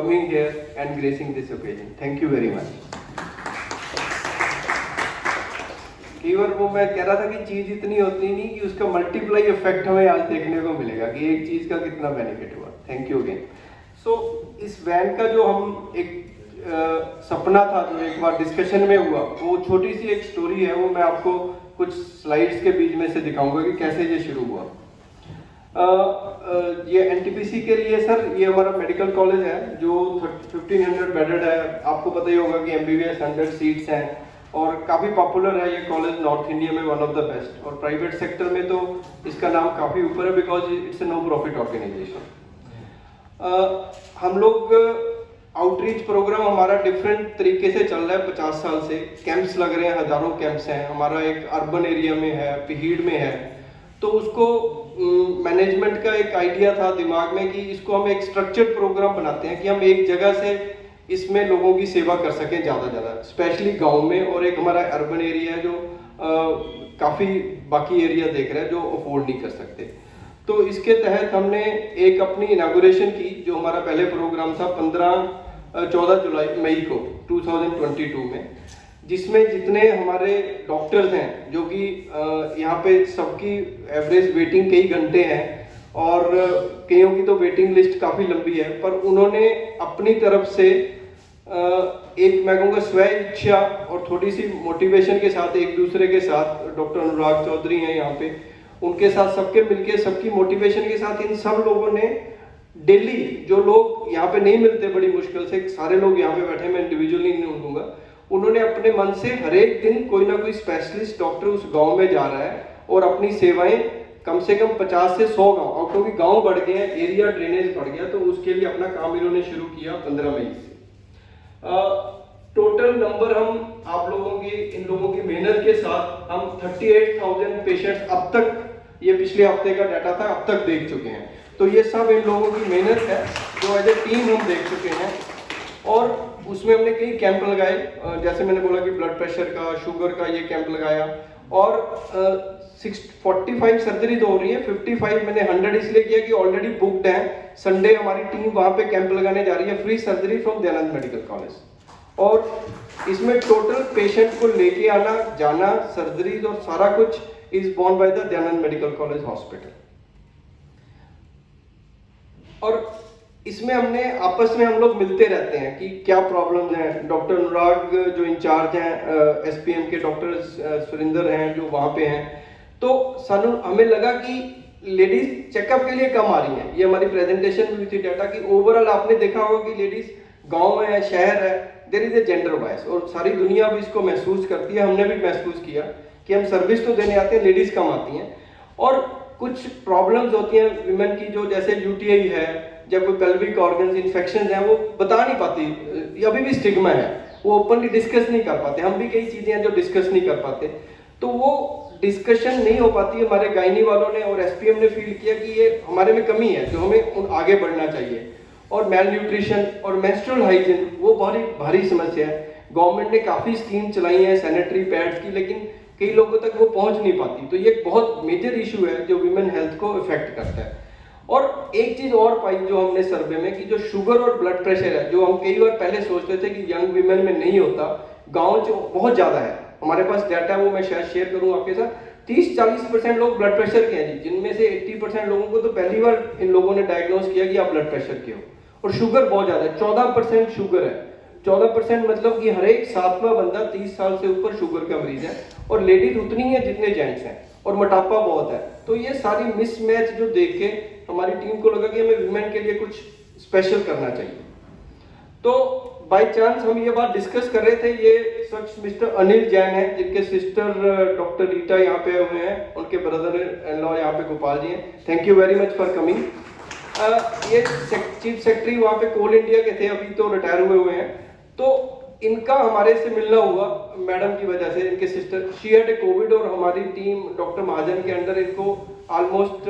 coming here and gracing this occasion. Thank you very much. कई बार वो मैं कह रहा था कि चीज इतनी होती नहीं कि उसका मल्टीप्लाई इफेक्ट हमें आज देखने को मिलेगा कि एक चीज का कितना बेनिफिट हुआ. Thank you again. सो इस वैन का जो हम एक सपना था जो एक बार डिस्कशन में हुआ, वो छोटी सी एक स्टोरी है, वो मैं आपको कुछ स्लाइड्स के बीच में से दिखाऊंगा कि कैसे ये शुरू हुआ. ये एनटीपीसी के लिए सर, ये हमारा मेडिकल कॉलेज है जो 1500 बेडेड है. आपको पता ही होगा कि एमबीबीएस 100 सीट्स हैं और काफ़ी पॉपुलर है ये कॉलेज नॉर्थ इंडिया में, वन ऑफ द बेस्ट. और प्राइवेट सेक्टर में तो इसका नाम काफ़ी ऊपर है because it's a no profit organisation. हम लोग आउटरीच प्रोग्राम हमारा डिफरेंट तरीके से चल रहा है 50 साल से. कैंप्स लग रहे हैं, हजारों कैंप्स हैं. हमारा एक अर्बन एरिया में है, पीहीड़ में है. तो उसको मैनेजमेंट का एक आइडिया था दिमाग में कि इसको हम एक स्ट्रक्चर्ड प्रोग्राम बनाते हैं कि हम एक जगह से इसमें लोगों की सेवा कर सकें ज़्यादा, स्पेशली गांव में. और एक हमारा अर्बन एरिया है जो काफ़ी बाकी एरिया देख रहा है जो अफोर्ड नहीं कर सकते. तो इसके तहत हमने एक अपनी इनागुरेशन की, जो हमारा पहले प्रोग्राम था 14 मई को 2022 में, जिसमें जितने हमारे डॉक्टर्स हैं जो कि यहाँ पे सबकी एवरेज वेटिंग कई घंटे हैं और कईयों की तो वेटिंग लिस्ट काफ़ी लंबी है, पर उन्होंने अपनी तरफ से एक मैं कहूँगा स्व इच्छा और थोड़ी सी मोटिवेशन के साथ एक दूसरे के साथ, डॉक्टर अनुराग चौधरी हैं यहाँ पे, उनके साथ सबके मिलके सबकी मोटिवेशन के साथ इन सब लोगों ने डेली, जो लोग यहाँ पे नहीं मिलते बड़ी मुश्किल से, सारे लोग यहाँ पे बैठे, मैं इंडिविजुअली नहीं ढूंढूंगा, उन्होंने अपने मन से हर एक दिन कोई ना कोई स्पेशलिस्ट डॉक्टर उस गांव में जा रहा है और अपनी सेवाएं कम से कम 50 से 100 गांव, क्योंकि गांव बढ़ गए हैं, एरिया ड्रेनेज बढ़ गया, तो उसके लिए अपना काम इन्होंने शुरू किया 15 मई से. टोटल नंबर हम आप लोगों की, इन लोगों की मेहनत के साथ हम 38,000 पेशेंट्स अब तक, ये पिछले हफ्ते का डाटा था, अब तक देख चुके हैं. तो ये सब इन लोगों की मेहनत है जो एज ए टीम हम देख चुके हैं. और उसमें हमने कई कैंप लगाए, जैसे मैंने बोला कि ब्लड प्रेशर का, शुगर का ये कैंप लगाया. और 45 सर्जरी तो हो रही है, 55 मैंने 100 इसलिए किया कि ऑलरेडी बुकड है. संडे हमारी टीम वहाँ पे कैंप लगाने जा रही है, free surgery from Dayanand medical college. और इसमें टोटल पेशेंट को लेके आना जाना, सर्जरीज और सारा कुछ is born by the Dayanand medical college hospital. और इसमें हमने आपस में हम लोग मिलते रहते हैं कि क्या प्रॉब्लम्स हैं. डॉक्टर अनुराग जो इंचार्ज हैं, एसपीएम के डॉक्टर सुरेंद्र हैं जो वहाँ पे हैं, तो हमें लगा कि लेडीज चेकअप के लिए कम आ रही हैं. ये हमारी प्रेजेंटेशन में भी थी डाटा कि ओवरऑल आपने देखा होगा कि लेडीज गांव में है, शहर है, there is a gender bias, और सारी दुनिया भी इसको महसूस करती है. हमने भी महसूस किया कि हम सर्विस तो देने आते हैं, लेडीज कम आती हैं. और कुछ प्रॉब्लम्स होती हैं विमेन की, जो जैसे यूटीआई है, जब कोई पेल्विक ऑर्गन्स इन्फेक्शन है, वो बता नहीं पाती, अभी भी स्टिग्मा है, वो ओपनली डिस्कस नहीं कर पाते. हम भी कई चीजें हैं जो डिस्कस नहीं कर पाते, तो वो डिस्कशन नहीं हो पाती. हमारे गायनी वालों ने और एसपीएम ने फील किया कि ये हमारे में कमी है जो हमें आगे बढ़ना चाहिए. और मेल न्यूट्रिशन और मेंस्ट्रुअल हाइजीन वो बहुत भारी समस्या है. गवर्नमेंट ने काफ़ी स्कीम चलाई है सैनिटरी पैड्स की, लेकिन कई लोगों तक वो पहुंच नहीं पाती. तो ये बहुत मेजर इशू है जो विमेन हेल्थ को इफेक्ट करता है. और एक चीज और पाई जो हमने सर्वे में, कि जो शुगर और ब्लड प्रेशर है, जो हम कई बार पहले सोचते थे कि यंग विमेन में नहीं होता, गाँव जो बहुत ज्यादा है. हमारे पास डाटा है, वो मैं शायद शेयर करूँ आपके साथ. 30-40% लोग ब्लड प्रेशर के हैं जी, जिनमें से 80% लोगों को तो पहली बार इन लोगों ने डायग्नोज किया कि आप ब्लड प्रेशर के हो. और शुगर बहुत ज्यादा है, 14% शुगर है. 14% मतलब कि हर एक 7वां बंदा 30 साल से ऊपर शुगर का मरीज है. और लेडीज उतनी है जितने जेंट्स हैं. और मोटापा बहुत है. तो ये सारी मिसमैच जो देख के हमारी टीम को लगा कि हमें विमेन के लिए कुछ स्पेशल करना चाहिए. तो बाय चांस हम ये बात डिस्कस कर रहे थे. ये सच मिस्टर अनिल जैन है, जिनके सिस्टर डॉक्टर रीटा यहाँ पे हुए हैं, उनके ब्रदर इन लॉ यहाँ पे गोपाल जी हैं. Thank you very much for coming. ये चीफ सेक्रेटरी वहाँ पे कोल इंडिया के थे, अभी तो रिटायर हुए हैं. तो इनका हमारे से मिलना हुआ मैडम की वजह से. इनके sister she had a Covid, और हमारी टीम डॉक्टर महाजन के अंडर इनको ऑलमोस्ट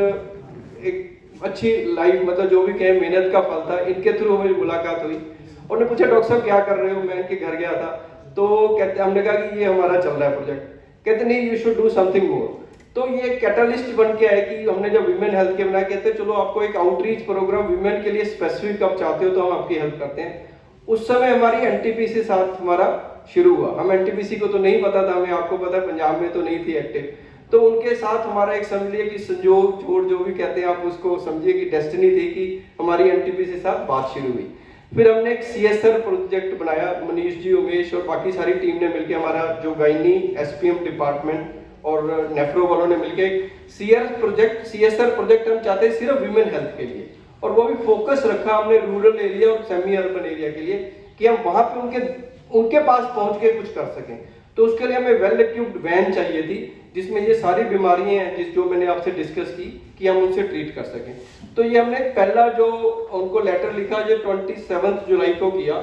एक अच्छी लाइफ, मतलब जो भी कहें मेहनत का फल था. इनके थ्रू हमें मुलाकात हुई. उन्होंने पूछा डॉक्टर साहब क्या कर रहे हो. मैं इनके घर गया था, तो कहते, हमने कहा कि ये हमारा चल रहा है प्रोजेक्ट. कहते नहीं, you should do something more. तो ये कैटलिस्ट बन के आए कि हमने जब वीमेन हेल्थ के बना कहते चलो आपको एक आउटरीच प्रोग्राम वीमेन के लिए स्पेसिफिक आप चाहते हो तो हम आपकी हेल्प करते हैं। उस समय हमारी एनटीपीसी साथ हमारा शुरू हुआ। हम एनटीपीसी को तो नहीं पता था, हमें आपको पता है पंजाब में तो नहीं थी एक्टिव, तो उनके साथ हमारा एक समझिए कि संजोग जोड़ जो भी कहते हैं आप उसको समझिए कि डेस्टिनी थी कि हमारी एनटीपीसी से साथ बात शुरू हुई। फिर हमने एक सीएसआर प्रोजेक्ट बनाया, मनीष जी, उमेश और बाकी सारी टीम ने मिलकर, हमारा जो गायनी एसपीएम डिपार्टमेंट और नेफ्रो वालों ने मिलकर सीएसआर प्रोजेक्ट हम चाहते हैं सिर्फ वीमेन हेल्थ के लिए, और वो भी फोकस रखा हमने रूरल एरिया और सेमी अर्बन एरिया के लिए कि हम वहां पे उनके पास पहुंच के कुछ कर सकें। तो उसके लिए हमें वेल इक्विप्ड वैन चाहिए थी जिसमें ये सारी बीमारियां हैं जो मैंने आपसे डिस्कस की कि हम उनसे ट्रीट कर सकें। तो ये हमने पहला जो उनको लेटर लिखा ये 27 जुलाई को किया,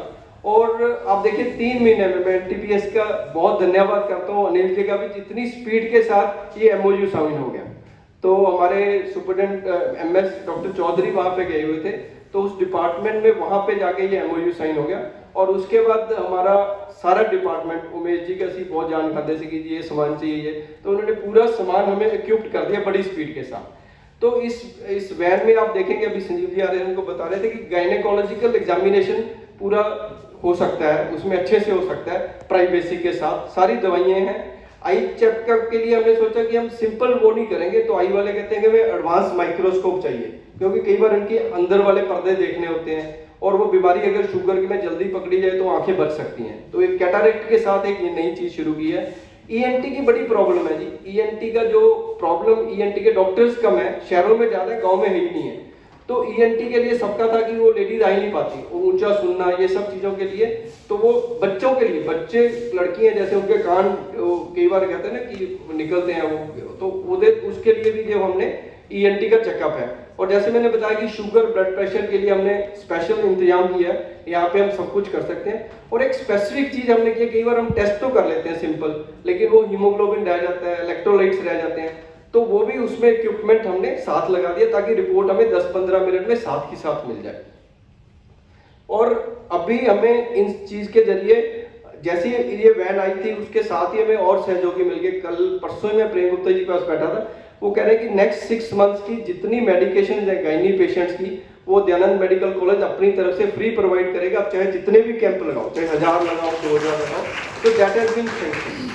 और आप देखिए 3 महीने में मैं एनटीपीएस का बहुत धन्यवाद करता हूँ, अनिल जी का भी, जितनी स्पीड के साथ ये एमओयू साइन हो गया। तो हमारे सुपरिटेंडेंट एमएस डॉक्टर चौधरी वहां पे गए हुए थे, तो उस डिपार्टमेंट में वहां पे जाके ये एमओयू साइन हो गया। और उसके बाद हमारा सारा डिपार्टमेंट, उमेश जी का सी बहुत जान खाते थे कि ये सामान चाहिए, तो उन्होंने पूरा सामान हमें इक्विप्ड कर दिया बड़ी स्पीड के साथ। तो इस वैन में आप देखेंगे, अभी संजीव जी आ रहे हैं उनको बता रहे थे कि गायनेकोलॉजिकल एग्जामिनेशन पूरा हो सकता है, उसमें अच्छे से हो सकता है, प्राइवेसी के साथ सारी दवाइयां हैं। आई चेकअप के लिए हमने सोचा कि हम सिंपल वो नहीं करेंगे, तो आई वाले कहते हैं कि हमें एडवांस माइक्रोस्कोप चाहिए, क्योंकि कई बार उनके अंदर वाले पर्दे देखने होते हैं, और वो बीमारी अगर शुगर की में जल्दी पकड़ी जाए तो आंखें बच सकती हैं। तो एक कैटरेक्ट के साथ एक नई चीज शुरू की है। ईएनटी की बड़ी प्रॉब्लम है जी, ईएनटी का जो प्रॉब्लम, ईएनटी के डॉक्टर्स कम है, शहरों में ज्यादा है, गाँव में ही नहीं है। तो ईएनटी के लिए सबका था कि वो लेडीज आ ही नहीं पाती, ऊंचा सुनना, ये सब चीजों के लिए। तो वो बच्चों के लिए, बच्चे लड़कियां जैसे उनके कान कई बार कहते हैं ना कि निकलते हैं वो, तो उसके लिए भी जो हमने ईएनटी का चेकअप है। और जैसे मैंने बताया कि शुगर ब्लड प्रेशर के लिए हमने स्पेशल इंतजाम किया है, यहाँ पे हम सब कुछ कर सकते हैं। और एक स्पेसिफिक चीज हमने की, कई बार हम टेस्ट तो कर लेते हैं सिंपल, लेकिन वो हीमोग्लोबिन रह जाता है, इलेक्ट्रोलाइट्स रह जाते हैं, तो वो भी उसमें इक्विपमेंट हमने साथ लगा दिया ताकि रिपोर्ट हमें 10-15 मिनट में साथ ही साथ मिल जाए। और अभी हमें इन चीज के जरिए, जैसे ये वैन आई थी उसके साथ ही हमें और सहयोगी मिल गए। कल परसों में प्रेम गुप्ता जी के पास बैठा था, वो कह रहे हैं कि नेक्स्ट 6 मंथ्स की जितनी मेडिकेशन है गायनी पेशेंट्स की, वो दयानंद मेडिकल कॉलेज अपनी तरफ से फ्री प्रोवाइड करेगा। आप चाहे जितने भी कैंप लगाओ, चाहे 1000 लगाओ, 2000 लगाओ, तो दैट हैज बीन सेंक्शन्ड।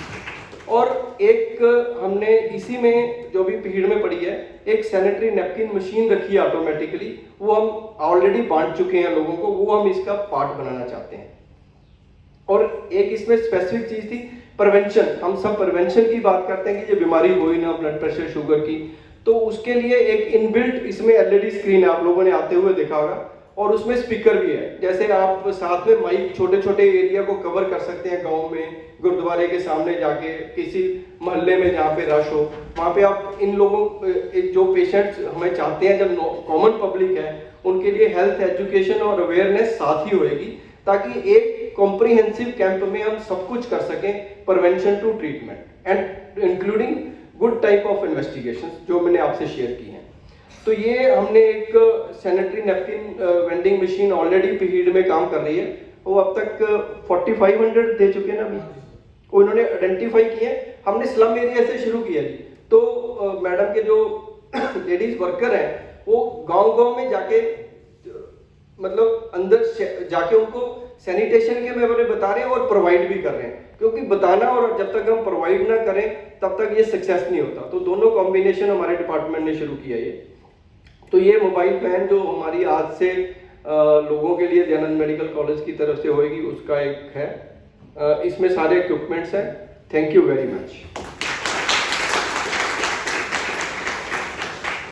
और एक हमने इसी में जो भी भीड़ में पड़ी है, एक सैनिटरी नैपकिन मशीन रखी है ऑटोमेटिकली, वो हम ऑलरेडी बांट चुके हैं लोगों को, वो हम इसका पार्ट बनाना चाहते हैं। और एक इसमें स्पेसिफिक चीज थी प्रिवेंशन, हम सब प्रिवेंशन की बात करते हैं कि ये बीमारी हो ही ना, ब्लड प्रेशर शुगर की, तो उसके लिए एक इनबिल्ट इसमें एलईडी स्क्रीन है, आप लोगों ने आते हुए देखा होगा, और उसमें स्पीकर भी है। जैसे आप साथ में माइक छोटे छोटे एरिया को कवर कर सकते हैं, गांव में, गुरुद्वारे के सामने जाके, किसी मोहल्ले में जहाँ पे रश हो, वहाँ पे आप इन लोगों जो पेशेंट्स हमें चाहते हैं, जब कॉमन पब्लिक है, उनके लिए हेल्थ एजुकेशन और अवेयरनेस साथ ही होएगी, ताकि एक कॉम्प्रिहेंसिव कैंप में हम सब कुछ कर सकें, prevention to treatment and including good type of investigation जो मैंने आपसे शेयर की हैं। तो ये हमने एक sanitary napkin vending machine already पीहीड में काम कर रही है, वो अब तक 4500 दे चुके हैं ना अभी, वो इन्होंने आइडेंटिफाई किए। हमने स्लम एरिया से शुरू किया जी, तो मैडम के जो लेडीज वर्कर हैं वो गांव-गांव में जाके, मतलब अंदर जाके उनको सैनिटेशन के बारे में बता रहे हैं और प्रोवाइड भी कर रहे हैं, क्योंकि बताना और जब तक हम प्रोवाइड ना करें तब तक ये सक्सेस नहीं होता। तो दोनों कॉम्बिनेशन हमारे डिपार्टमेंट ने शुरू किया ये। तो ये मोबाइल वैन जो हमारी आज से लोगों के लिए दयानंद मेडिकल कॉलेज की तरफ से होएगी, उसका एक है, इसमें सारे इक्विपमेंट्स हैं। Thank you very much.